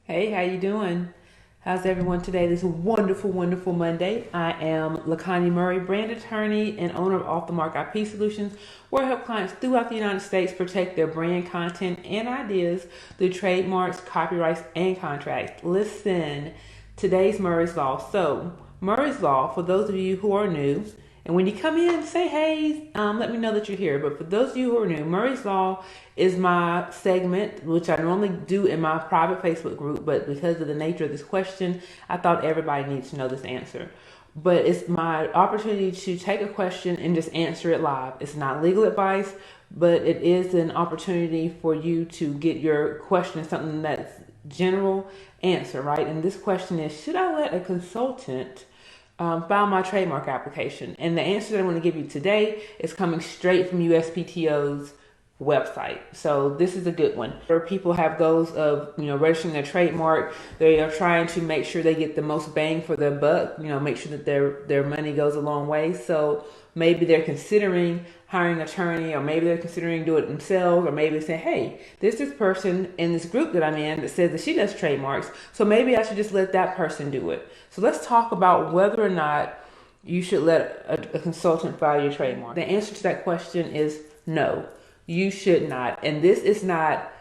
Hey, how you doing? How's everyone today? This wonderful, wonderful Monday. I am LaConnie Murray, brand attorney and owner of Off the Mark IP Solutions, where I help clients throughout the United States protect their brand content and ideas through trademarks, copyrights, and contracts. Listen, today's Murray's Law. So, Murray's Law, for those of you who are new, and when you come in, say hey, let me know that you're here. But for those of you who are new, Murray's Law is my segment, which I normally do in my private Facebook group. But because of the nature of this question, I thought everybody needs to know this answer. But it's my opportunity to take a question and just answer it live. It's not legal advice, but it is an opportunity for you to get your question, something that's general answer, right? And this question is, should I let a consultant file my trademark application? And the answer that I'm going to give you today is coming straight from USPTO's website. So this is a good one. Where people have goals of, registering their trademark. They are trying to make sure they get the most bang for their buck, make sure that their money goes a long way. So maybe they're considering hiring an attorney, or maybe they're considering doing it themselves, or maybe they say, hey, there's this person in this group that I'm in that says that she does trademarks, so maybe I should just let that person do it. So let's talk about whether or not you should let a consultant file your trademark. The answer to that question is no, you should not. And this is not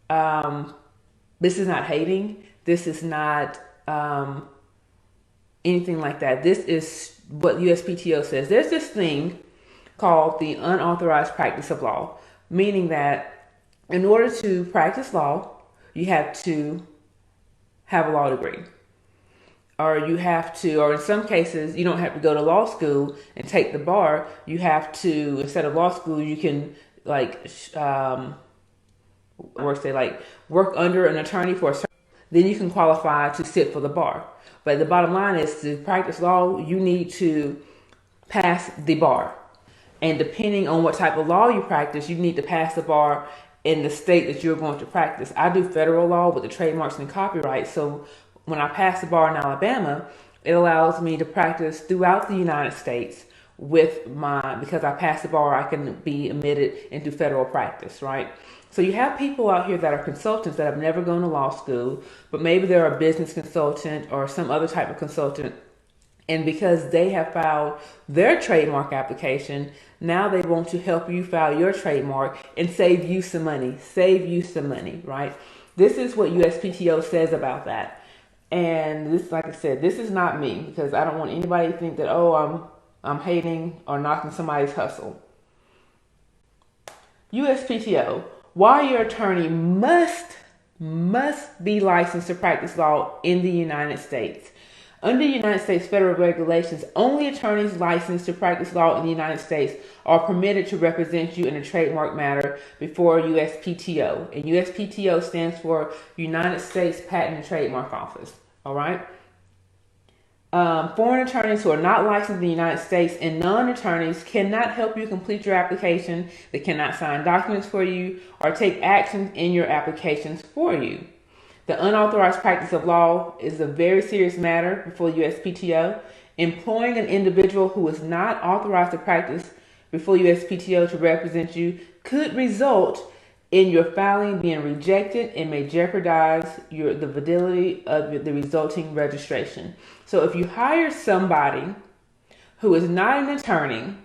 hating. This is not anything like that. This is what USPTO says. There's this thing called the unauthorized practice of law, meaning that in order to practice law, you have to have a law degree. Or you have to, or in some cases, you don't have to go to law school and take the bar. You have to, instead of law school, you can work under an attorney for a certain, then you can qualify to sit for the bar. But the bottom line is, to practice law, you need to pass the bar. And depending on what type of law you practice, you need to pass the bar in the state that you're going to practice. I do federal law with the trademarks and copyrights. So when I pass the bar in Alabama, it allows me to practice throughout the United States because I passed the bar, I can be admitted into federal practice, right? So you have people out here that are consultants that have never gone to law school, but maybe they're a business consultant or some other type of consultant. And because they have filed their trademark application, now they want to help you file your trademark and save you some money, right? This is what USPTO says about that. And this, like I said, this is not me, because I don't want anybody to think that, I'm hating or knocking somebody's hustle. USPTO, while your attorney must be licensed to practice law in the United States. Under United States federal regulations, only attorneys licensed to practice law in the United States are permitted to represent you in a trademark matter before USPTO. And USPTO stands for United States Patent and Trademark Office. All right? Foreign attorneys who are not licensed in the United States and non-attorneys cannot help you complete your application. They cannot sign documents for you or take actions in your applications for you. The unauthorized practice of law is a very serious matter before USPTO. Employing an individual who is not authorized to practice before USPTO to represent you could result in your filing being rejected and may jeopardize the validity of the resulting registration. So if you hire somebody who is not an attorney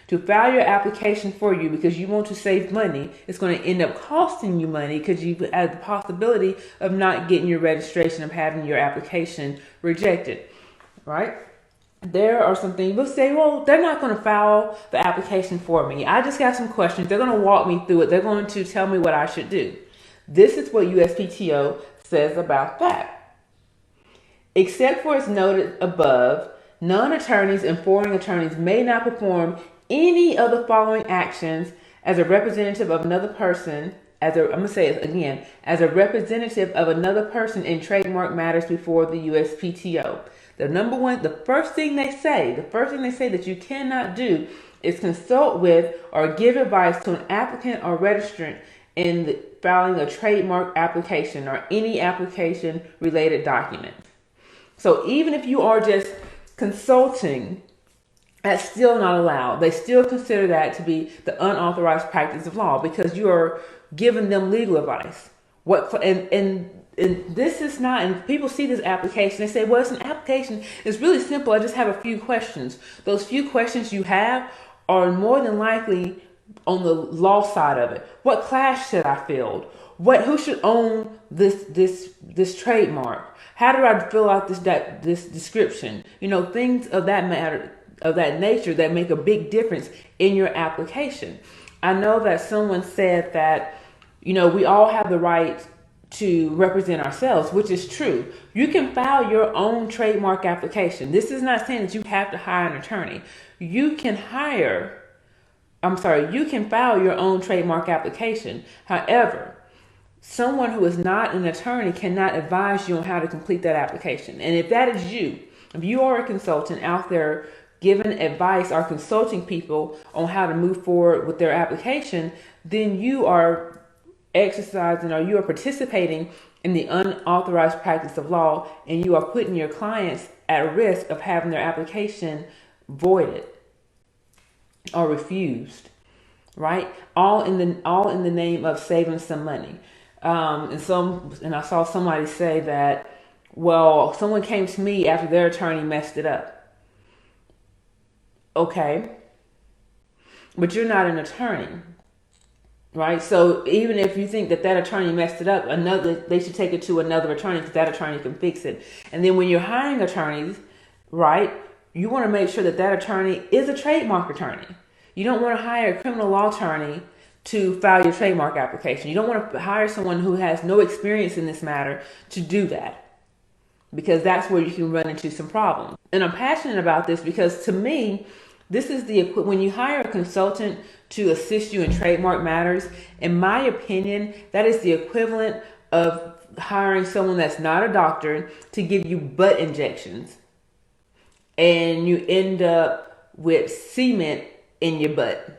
to file your application for you because you want to save money, it's going to end up costing you money, because you have the possibility of not getting your registration, of having your application rejected, right? There are some things, let's say, well, they're not going to file the application for me. I just got some questions. They're going to walk me through it. They're going to tell me what I should do. This is what USPTO says about that. Except for as noted above, non-attorneys and foreign attorneys may not perform any of the following actions as a representative of another person, as a representative of another person in trademark matters before the USPTO. The first thing they say that you cannot do is consult with or give advice to an applicant or registrant in filing a trademark application or any application related document. So even if you are just consulting, that's still not allowed. They still consider that to be the unauthorized practice of law, because you are giving them legal advice. And and this is not, and people see this application, they say, well, it's an application. It's really simple. I just have a few questions. Those few questions you have are more than likely on the law side of it. What class should I fill? Who should own this trademark? How do I fill out this description? Things of that matter, of that nature, that make a big difference in your application. I know that someone said that, we all have the right to represent ourselves, which is true. You can file your own trademark application. This is not saying that you have to hire an attorney. You can file your own trademark application. However, someone who is not an attorney cannot advise you on how to complete that application. And if that is you, if you are a consultant out there giving advice or consulting people on how to move forward with their application, then you are exercising, or you are participating in the unauthorized practice of law, and you are putting your clients at risk of having their application voided or refused, right? All in the name of saving some money. And I saw somebody say that, well, someone came to me after their attorney messed it up. Okay, but you're not an attorney, right? So even if you think that attorney messed it up, they should take it to another attorney, because that attorney can fix it. And then when you're hiring attorneys, right, you want to make sure that attorney is a trademark attorney. You don't want to hire a criminal law attorney to file your trademark application. You don't want to hire someone who has no experience in this matter to do that, because that's where you can run into some problems. And I'm passionate about this because, to me, this is when you hire a consultant to assist you in trademark matters, in my opinion, that is the equivalent of hiring someone that's not a doctor to give you butt injections, and you end up with cement in your butt.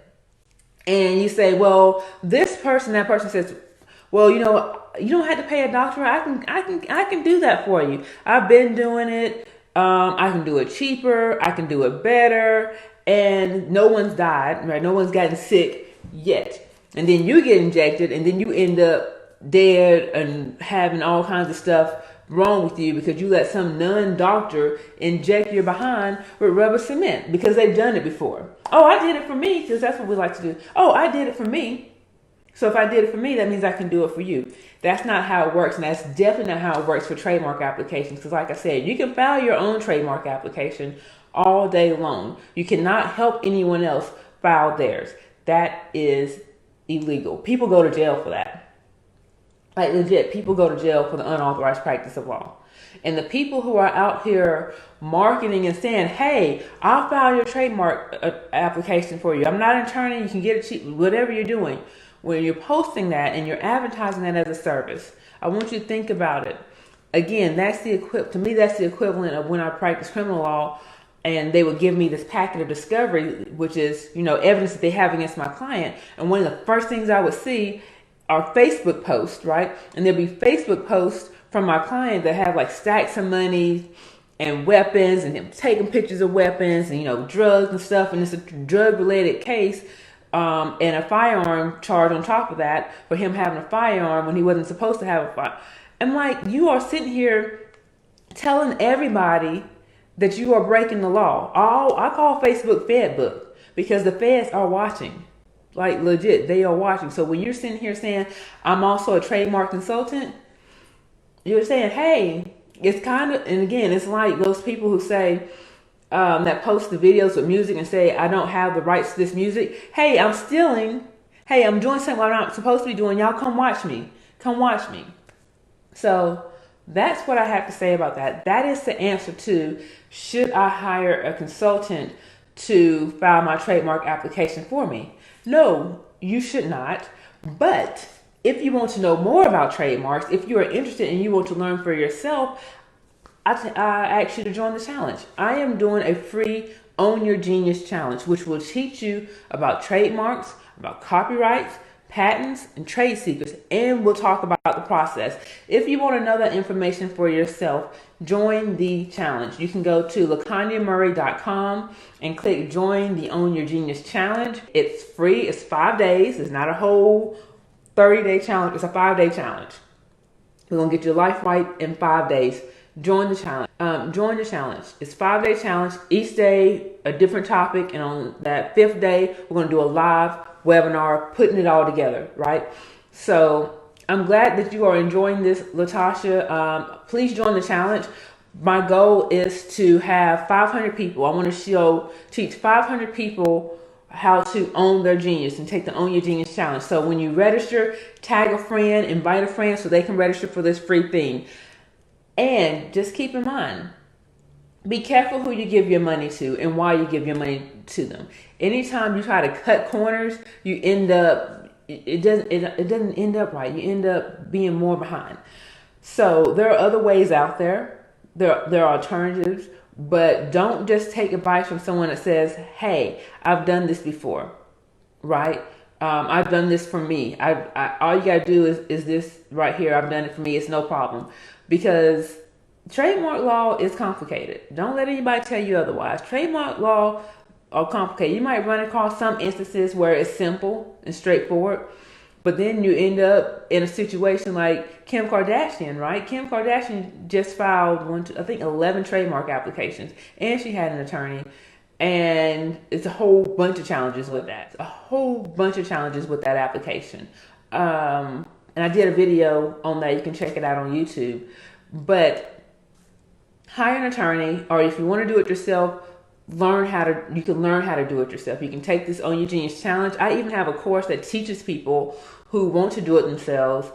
And you say, well, that person says, well, you don't have to pay a doctor. I can do that for you. I've been doing it. I can do it cheaper. I can do it better. And no one's died, right? No one's gotten sick yet. And then you get injected, and then you end up dead and having all kinds of stuff wrong with you because you let some non-doctor inject your behind with rubber cement because they've done it before. Oh, I did it for me, because that's what we like to do. Oh, I did it for me. So if I did it for me, that means I can do it for you. That's not how it works, and that's definitely not how it works for trademark applications, because like I said, you can file your own trademark application all day long. You cannot help anyone else file theirs. That is illegal. People go to jail for that. Like, legit, people go to jail for the unauthorized practice of law. And the people who are out here marketing and saying, hey, I'll file your trademark application for you. I'm not an attorney. You can get it cheap, whatever you're doing. When you're posting that and you're advertising that as a service, I want you to think about it. Again, to me, that's the equivalent of when I practice criminal law and they would give me this packet of discovery, which is, evidence that they have against my client. And one of the first things I would see are Facebook posts, right? And there'll be Facebook posts from my client that have like stacks of money and weapons, and him taking pictures of weapons and, drugs and stuff. And it's a drug related case, and a firearm charge on top of that for him having a firearm when he wasn't supposed to have a firearm. And like, you are sitting here telling everybody that you are breaking the law. I call Facebook Fed book, because the feds are watching. Like, legit, they are watching. So when you're sitting here saying, I'm also a trademark consultant, you're saying, hey, it's kind of, and again, it's like those people who say, that post the videos with music and say, I don't have the rights to this music. Hey, I'm stealing. Hey, I'm doing something I'm not supposed to be doing. Y'all come watch me. Come watch me. So that's what I have to say about that. That is the answer to, should I hire a consultant to file my trademark application for me? No, you should not. But if you want to know more about trademarks, if you are interested and you want to learn for yourself, I ask you to join the challenge. I am doing a free Own Your Genius challenge, which will teach you about trademarks, about copyrights, patents, and trade secrets, and we'll talk about the process. If you want to know that information for yourself, join the challenge. You can go to LaConyaMurray.com and click join the Own Your Genius challenge. It's free. It's 5 days. It's not a whole 30-day challenge. It's a 5-day challenge. We're going to get your life right in 5 days. Join the challenge. Join the challenge. It's a 5-day challenge. Each day, a different topic. And on that 5th day, we're going to do a live webinar, putting it all together, right? So I'm glad that you are enjoying this, Latasha. Please join the challenge. My goal is to have 500 people. I want to teach 500 people how to own their genius and take the Own Your Genius Challenge. So when you register, tag a friend, invite a friend so they can register for this free thing. And just keep in mind, be careful who you give your money to and why you give your money to them. Anytime you try to cut corners, you end up, it doesn't end up right. You end up being more behind. So there are other ways out there. There are alternatives, but don't just take advice from someone that says, hey, I've done this before, right? I've done this for me. All you got to do is this right here. I've done it for me. It's no problem. Because trademark law is complicated. Don't let anybody tell you otherwise. Trademark law are complicated. You might run across some instances where it's simple and straightforward, but then you end up in a situation like Kim Kardashian, right? Kim Kardashian just filed 11 trademark applications, and she had an attorney, and it's a whole bunch of challenges with that. A whole bunch of challenges with that application. And I did a video on that. You can check it out on YouTube. But hire an attorney, or if you want to do it yourself, you can learn how to do it yourself. You can take this Own Your Genius Challenge. I even have a course that teaches people who want to do it themselves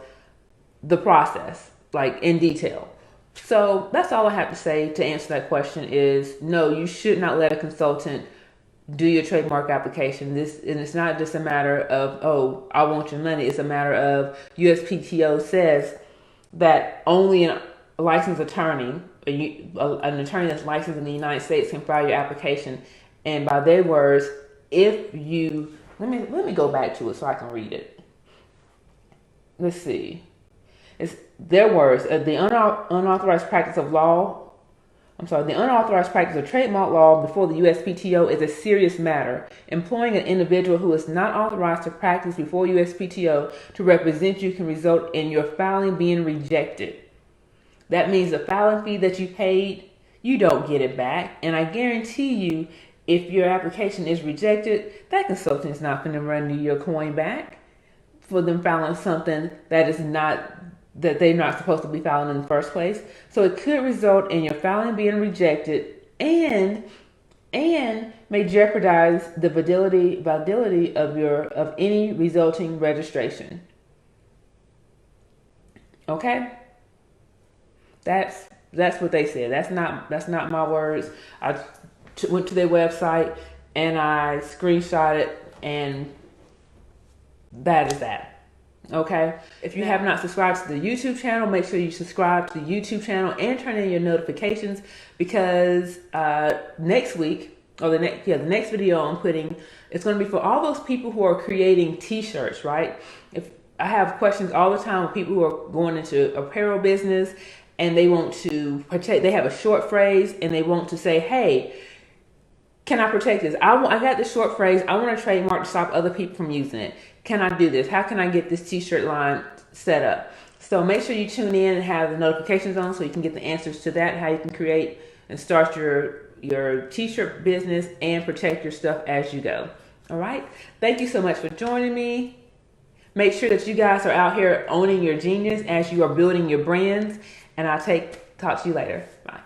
the process, like in detail. So that's all I have to say to answer that question is no, you should not let a consultant do your trademark application. And it's not just a matter of, oh, I want your money. It's a matter of USPTO says that only a licensed attorney, an attorney that's licensed in the United States can file your application. And by their words, if you, let me go back to it so I can read it. Let's see. It's their words. The unauthorized practice of trademark law before the USPTO is a serious matter. Employing an individual who is not authorized to practice before USPTO to represent you can result in your filing being rejected. That means the filing fee that you paid, you don't get it back. And I guarantee you, if your application is rejected, that consultant is not going to run you your coin back for them filing something that they're not supposed to be filing in the first place. So it could result in your filing being rejected and may jeopardize the validity of any resulting registration. Okay? That's what they said. That's not my words. I went to their website and I screenshot it, and that is that. Okay. If you have not subscribed to the YouTube channel, make sure you subscribe to the YouTube channel and turn in your notifications, because next week, or the next video I'm putting, it's going to be for all those people who are creating t-shirts, right? If I have questions all the time with people who are going into apparel business and they want to protect, they have a short phrase and they want to say, hey, can I protect this? I got this short phrase. I want a trademark to stop other people from using it. Can I do this? How can I get this t-shirt line set up? So make sure you tune in and have the notifications on so you can get the answers to that, how you can create and start your t-shirt business and protect your stuff as you go. All right. Thank you so much for joining me. Make sure that you guys are out here owning your genius as you are building your brands, and I'll talk to you later. Bye.